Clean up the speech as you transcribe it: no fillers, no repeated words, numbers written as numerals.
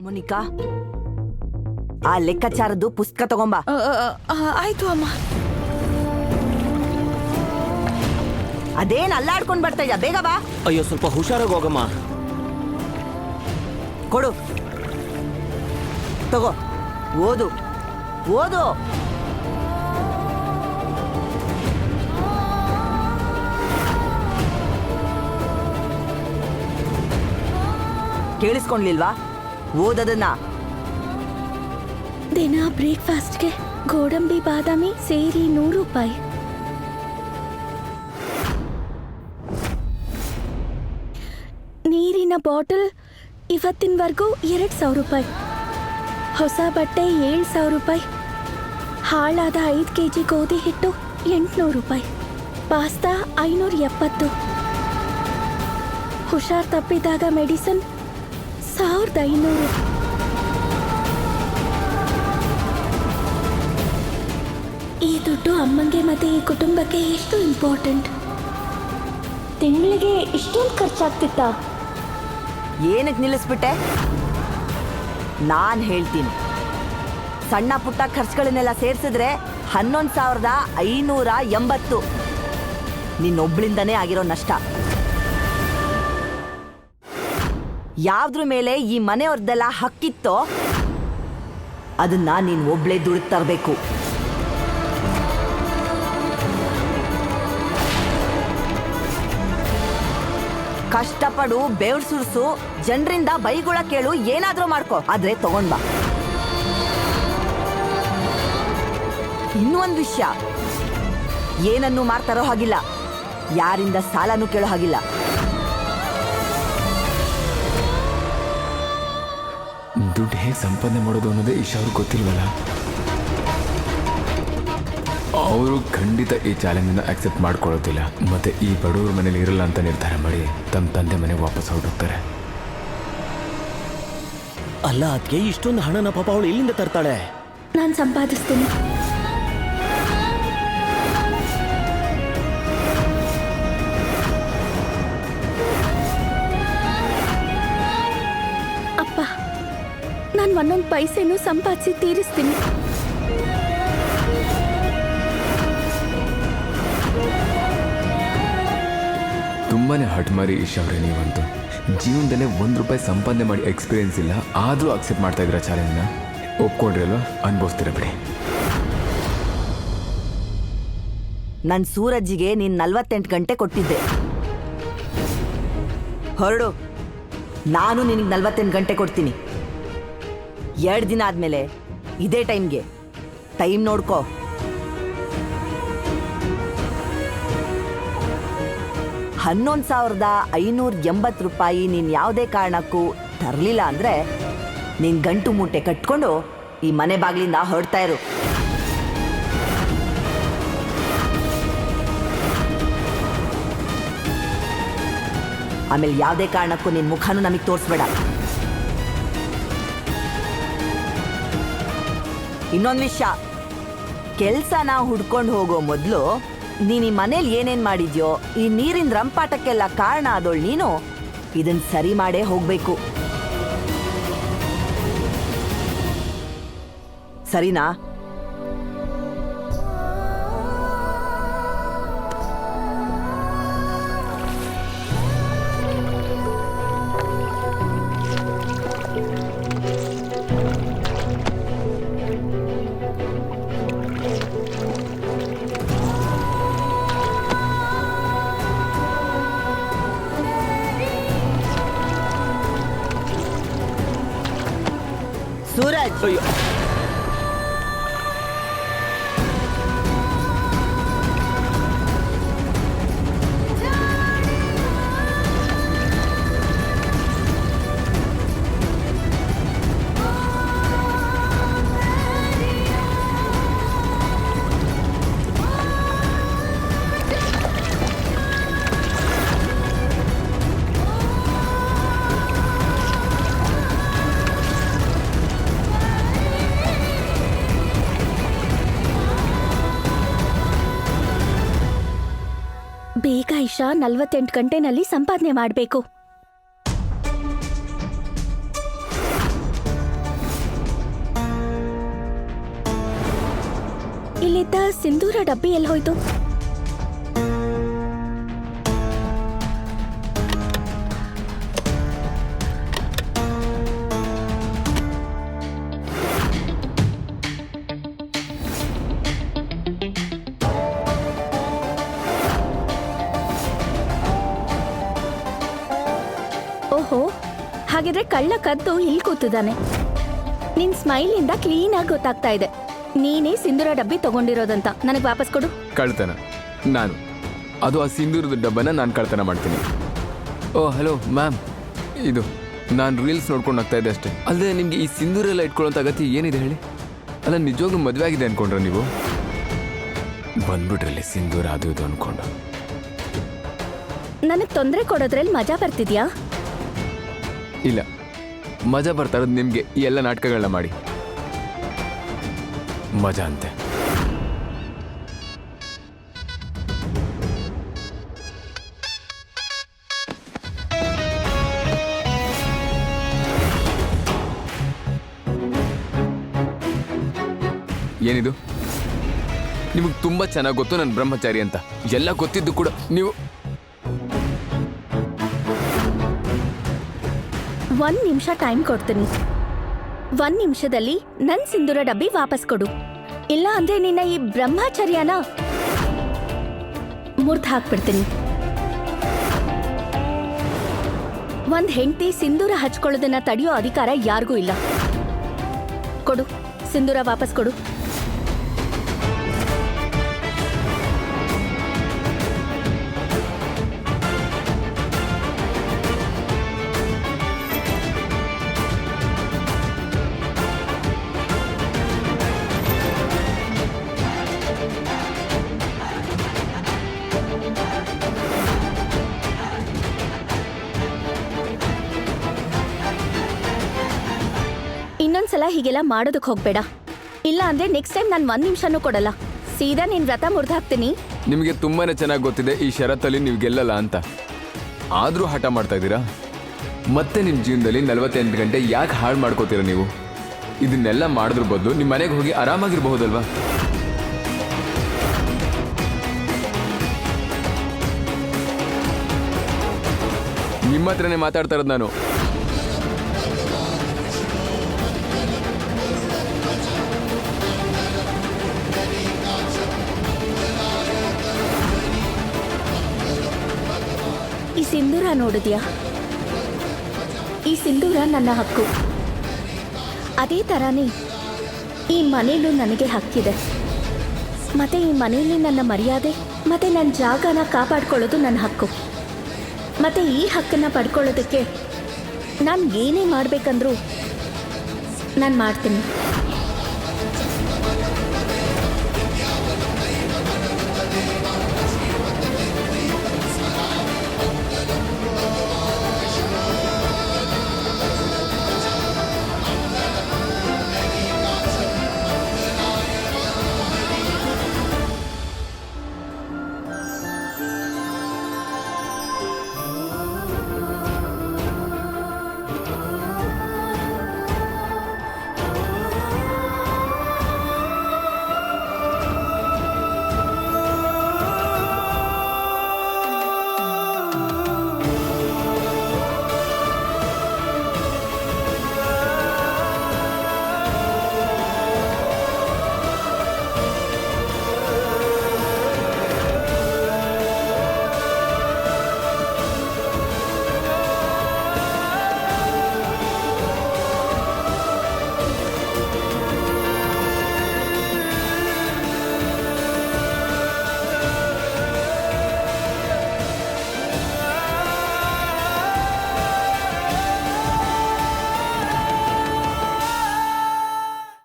ಮೋನಿಕಾ, ಆ ಲೆಕ್ಕಾಚಾರದ್ದು ಪುಸ್ತಕ ತಗೊಂಬ. ಆಯ್ತು ಅಮ್ಮ. ಅದೇನ್ ಅಲ್ಲಾಡ್ಕೊಂಡ್ ಬರ್ತಾ ಇದ್ಯಾ? ಬೇಗ ಬಾ. ಅಯ್ಯೋ, ಸ್ವಲ್ಪ ಹುಷಾರಾಗಿ ಹೋಗಮ್ಮ. ಕೊಡು, ತಗೋ, ಓದು ಓದು. ಕೇಳಿಸ್ಕೊಂಡ್ಲಿಲ್ವಾ? ಓದದನ್ನ. ದಿನ ಬ್ರೇಕ್ಫಾಸ್ಟ್ಗೆ ಗೋಡಂಬಿ ಬಾದಾಮಿ ಸೇರಿ 100 ರೂಪಾಯಿ. ನೀರಿನ ಬಾಟಲ್ ಇವತ್ತಿನವರೆಗೂ 2000 ರೂಪಾಯಿ. ಹೊಸ ಬಟ್ಟೆ 7000 ರೂಪಾಯಿ. ಹಾಳಾದ 5 kg ಗೋಧಿ ಹಿಟ್ಟು 800 ರೂಪಾಯಿ. ಪಾಸ್ತಾ 570. ಹುಷಾರ್ ತಪ್ಪಿದಾಗ ಮೆಡಿಸಿನ್ 1500. ಈ ದುಡ್ಡು ಅಮ್ಮಂಗೆ ಮತ್ತೆ ಈ ಕುಟುಂಬಕ್ಕೆ ಎಷ್ಟು ಇಂಪಾರ್ಟೆಂಟ್. ತಿಂಗಳಿಗೆ ಇಷ್ಟೊಂದು ಖರ್ಚಾಗ್ತಿತ್ತಾ? ಏನಕ್ಕೆ ನಿಲ್ಲಿಸ್ಬಿಟ್ಟೆ? ನಾನ್ ಹೇಳ್ತೀನಿ, ಸಣ್ಣ ಪುಟ್ಟ ಖರ್ಚುಗಳನ್ನೆಲ್ಲ ಸೇರಿಸಿದ್ರೆ 11,580 ನಿನ್ನೊಬ್ಳಿಂದನೇ ಆಗಿರೋ ನಷ್ಟ. ಯಾವ್ದ್ರ ಮೇಲೆ ಈ ಮನೆಯವ್ರದ್ದೆಲ್ಲ ಹಕ್ಕಿತ್ತೋ ಅದನ್ನ ನೀನ್ ಒಬ್ಳೇ ದುಡ್ಡು ತರಬೇಕು. ಕಷ್ಟಪಡು, ಬೆವ್ರು ಸುರಿಸು, ಜನರಿಂದ ಬೈಗುಳ ಕೇಳು, ಏನಾದ್ರೂ ಮಾಡ್ಕೋ, ಆದ್ರೆ ತಗೊಂಡ್ ಬಾ. ಇನ್ನೂ ಒಂದು ವಿಷಯ, ಏನನ್ನೂ ಮಾಡ್ತಾರೋ ಹಾಗಿಲ್ಲ, ಯಾರಿಂದ ಸಾಲನೂ ಕೇಳೋ ಹಾಗಿಲ್ಲ. ದುಡ್ಡು ಹೇಗೆ ಸಂಪಾದನೆ ಮಾಡೋದು ಅನ್ನೋದೇ ಈಶಾ ಅವ್ರಿಗೆ ಗೊತ್ತಿಲ್ವಲ್ಲ. ಅವರು ಖಂಡಿತ ಈ ಚಾಲೆಂಜನ್ನು ಆಕ್ಸೆಪ್ಟ್ ಮಾಡ್ಕೊಳ್ಳೋದಿಲ್ಲ. ಮತ್ತೆ ಈ ಬಡವ್ರ ಮನೇಲಿ ಇರಲ್ಲ ಅಂತ ನಿರ್ಧಾರ ಮಾಡಿ ತಮ್ಮ ತಂದೆ ಮನೆಗೆ ವಾಪಸ್ ಹೊರಟೋಗ್ತಾರೆ. ಅಲ್ಲ, ಅದಕ್ಕೆ ಇಷ್ಟೊಂದು ಹಣನ ಪಾಪ ಅವಳು ಎಲ್ಲಿಂದ ತರ್ತಾಳೆ? ನಾನು ಸಂಪಾದಿಸ್ತೀನಿ. ಅಪ್ಪ, ನಾನು ಒಂದೊಂದು ಪೈಸೆನೂ ಸಂಪಾದಿಸಿ ತೀರಿಸ್ತೀನಿ. ತುಂಬಾನೇ ಹಠಮಾರಿ ಈಶಾ ಅವರೇ ನೀವಂತೂ. ಜೀವನದಲ್ಲೇ 1 ರೂಪಾಯಿ ಸಂಪಾದನೆ ಮಾಡಿ ಎಕ್ಸ್ಪೀರಿಯನ್ಸ್ ಇಲ್ಲ, ಆದರೂ ಅಕ್ಸೆಪ್ಟ್ ಮಾಡ್ತಾ ಇದ್ದೀರಾ ಚಾಲೆಂಜ್ನ. ಒಪ್ಕೊಂಡ್ರಲ್ವಾ? ಅನುಭವಿಸ್ತೀರ ಬಿಡಿ. ನನ್ ಸೂರಜ್ಜಿಗೆ ನೀನ್ 48 ಗಂಟೆ ಕೊಟ್ಟಿದ್ದೆ. ಹೊರಡು, ನಾನು ನಿನಗೆ 48 ಗಂಟೆ ಕೊಡ್ತೀನಿ. 2 ದಿನ ಆದ್ಮೇಲೆ ಇದೇ ಟೈಮ್ಗೆ ಟೈಮ್ ನೋಡ್ಕೋ. $11,580 ನೀನ್ ಯಾವುದೇ ಕಾರಣಕ್ಕೂ ತರಲಿಲ್ಲ ಅಂದ್ರೆ ನೀನ್ ಗಂಟು ಮೂಟೆ ಕಟ್ಕೊಂಡು ಈ ಮನೆ ಬಾಗಿಲಿಂದ ಹೊರಡ್ತಾ ಇರು. ಆಮೇಲೆ ಯಾವುದೇ ಕಾರಣಕ್ಕೂ ನಿನ್ ಮುಖನೂ ನಮಗೆ ತೋರಿಸ್ಬೇಡ. ಇನ್ನೊಂದು ವಿಷಯ, ಕೆಲ್ಸನ ಹುಡ್ಕೊಂಡು ಹೋಗೋ ಮೊದಲು ನೀನ್ ಈ ಮನೇಲಿ ಏನೇನ್ ಮಾಡಿದ್ಯೋ, ಈ ನೀರಿನ ರಂಪಾಟಕ್ಕೆಲ್ಲ ಕಾರಣ ಆದೋಳು ನೀನು, ಇದನ್ ಸರಿ ಮಾಡೇ ಹೋಗ್ಬೇಕು. ಸರಿನಾ? ಸೂರಜ್, ಅಯ್ಯೋ, ಬೇಗ ಇಶಾ 48 ಗಂಟೆನಲ್ಲಿ ಸಂಪಾದನೆ ಮಾಡಬೇಕು. ಇದ್ದ ಸಿಂಧೂರ ಡಬ್ಬಿ ಎಲ್ಲಿ ಹೋಯ್ತು? ಓಹೋ, ಹಾಗಿದ್ರೆ ಕಳ್ಳ ಕದ್ದು ಇಲ್ಲಿ ಕೂತಿದ್ದಾನೆ. ನಿನ್ ಸ್ಮೈಲ್ ಇಂದ ಕ್ಲೀನ್ ಆಗಿ ಗೊತ್ತಾಗ್ತಾ ಇದೆ ನೀನೇ ಸಿಂಧೂರ ಡಬ್ಬಿ ತಗೊಂಡಿರೋದಂತ. ನನಗೆ ವಾಪಸ್ ಕೊಡು. ಕಳ್ತನ ನಾನು? ಅದು ಆ ಸಿಂಧೂರದ ಡಬ್ಬನ ನಾನು ಕಳ್ತನ ಮಾಡ್ತೀನಿ. ಓ ಹಲೋ ಮ್ಯಾಮ್, ಇದು ನಾನು ರೀಲ್ಸ್ ನೋಡ್ಕೊಂಡು ಹೋಗ್ತಾ ಇದ್ದೆ ಅಷ್ಟೇ. ಅಲ್ಲದೆ ನಿಮಗೆ ಈ ಸಿಂಧೂರ ಎಲ್ಲ ಇಟ್ಕೊಳ್ಳೋಂಥ ಅಗತ್ಯ ಏನಿದೆ ಹೇಳಿ? ಅಲ್ಲ, ನಿಜವಾಗ್ಲೂ ಮದುವೆ ಆಗಿದೆ ಅನ್ಕೊಂಡ್ರ ನೀವು? ಬಂದ್ಬಿಟ್ರಲ್ಲಿ ಸಿಂಧೂರ ಅದು ಇದು ಅನ್ಕೊಂಡು. ನನಗೆ ತೊಂದರೆ ಕೊಡೋದ್ರಲ್ಲಿ ಮಜಾ ಬರ್ತಿದ್ಯಾ? ಇಲ್ಲ, ಮಜಾ ಬರ್ತಾ ಇರೋದು ನಿಮಗೆ ಈ ಎಲ್ಲ ನಾಟಕಗಳನ್ನ ಮಾಡಿ. ಮಜಾ ಅಂತೆ. ಏನಿದು? ನಿಮಗೆ ತುಂಬಾ ಚೆನ್ನಾಗಿ ಗೊತ್ತು ನಾನು ಬ್ರಹ್ಮಚಾರಿ ಅಂತ. ಎಲ್ಲ ಗೊತ್ತಿದ್ದು ಕೂಡ ನೀವು 1 ನಿಮಿಷ ಟೈಮ್ ಕೊಡ್ತೀನಿ. 1 ನಿಮಿಷದಲ್ಲಿ ನನ್ ಸಿಂಧೂರ ಡಬ್ಬಿ ವಾಪಸ್ ಕೊಡು. ಇಲ್ಲ ಅಂದ್ರೆ ನಿನ್ನ ಈ ಬ್ರಹ್ಮಚರ್ಯನ ಮುರ್ದ್ ಹಾಕ್ಬಿಡ್ತೀನಿ. ಒಂದ್ ಹೆಂಡತಿ ಸಿಂಧೂರ ಹಚ್ಕೊಳ್ಳೋದನ್ನ ತಡೆಯೋ ಅಧಿಕಾರ ಯಾರಿಗೂ ಇಲ್ಲ. ಕೊಡು, ಸಿಂಧೂರ ವಾಪಸ್ ಕೊಡು. ಇನ್ನೊಂದ್ಸಲ ಹೀಗೆಲ್ಲ ಮಾಡೋದಕ್ಕೆ ಹೋಗ್ಬೇಡ. ಇಲ್ಲ ಅಂದ್ರೆ ನೆಕ್ಸ್ಟ್ ಟೈಮ್ ನಾನು 1 ನಿಮಿಷನೂ ಕೊಡಲ್ಲ. ಸೀದಾ ನಿನ್ ವ್ರತ ಮುರಿದಾಕ್ತೀನಿ. ನಿಮಗೆ ತುಂಬಾನೇ ಚೆನ್ನಾಗಿ ಗೊತ್ತಿದೆ ಈ ಷರತ್ತಲ್ಲಿ ನೀವು ಗೆಲ್ಲಲ್ಲ ಅಂತ. ಆದರೂ ಹಠ ಮಾಡ್ತಾ ಇದ್ದೀರಾ. ಮತ್ತೆ ನಿಮ್ಮ ಜೀವನದಲ್ಲಿ 48 ಗಂಟೆ ಯಾಕೆ ಹಾಳು ಮಾಡ್ಕೋತೀರಾ ನೀವು? ಇದನ್ನೆಲ್ಲ ಮಾಡಿದ್ರ ಬದಲು ನಿಮ್ಮ ಮನೆಗೆ ಹೋಗಿ ಆರಾಮಾಗಿರಬಹುದಲ್ವಾ? ನಿಮ್ಮ ಹತ್ರನೇ ಮಾತಾಡ್ತಾ ಇರೋದು ನಾನು. ಈ ಸಿಂಧೂರ ನೋಡಿದ್ಯಾ? ಈ ಸಿಂಧೂರ ನನ್ನ ಹಕ್ಕು. ಅದೇ ಥರನೇ ಈ ಮನೇಲೂ ನನಗೆ ಹಕ್ಕಿದೆ. ಮತ್ತೆ ಈ ಮನೆಯಲ್ಲಿ ನನ್ನ ಮರ್ಯಾದೆ ಮತ್ತೆ ನನ್ನ ಜಾಗನ ಕಾಪಾಡ್ಕೊಳ್ಳೋದು ನನ್ನ ಹಕ್ಕು. ಮತ್ತೆ ಈ ಹಕ್ಕನ್ನು ಪಡ್ಕೊಳ್ಳೋದಕ್ಕೆ ನಾನು ಏನೇ ಮಾಡಬೇಕಂದ್ರೂ ನಾನು ಮಾಡ್ತೀನಿ.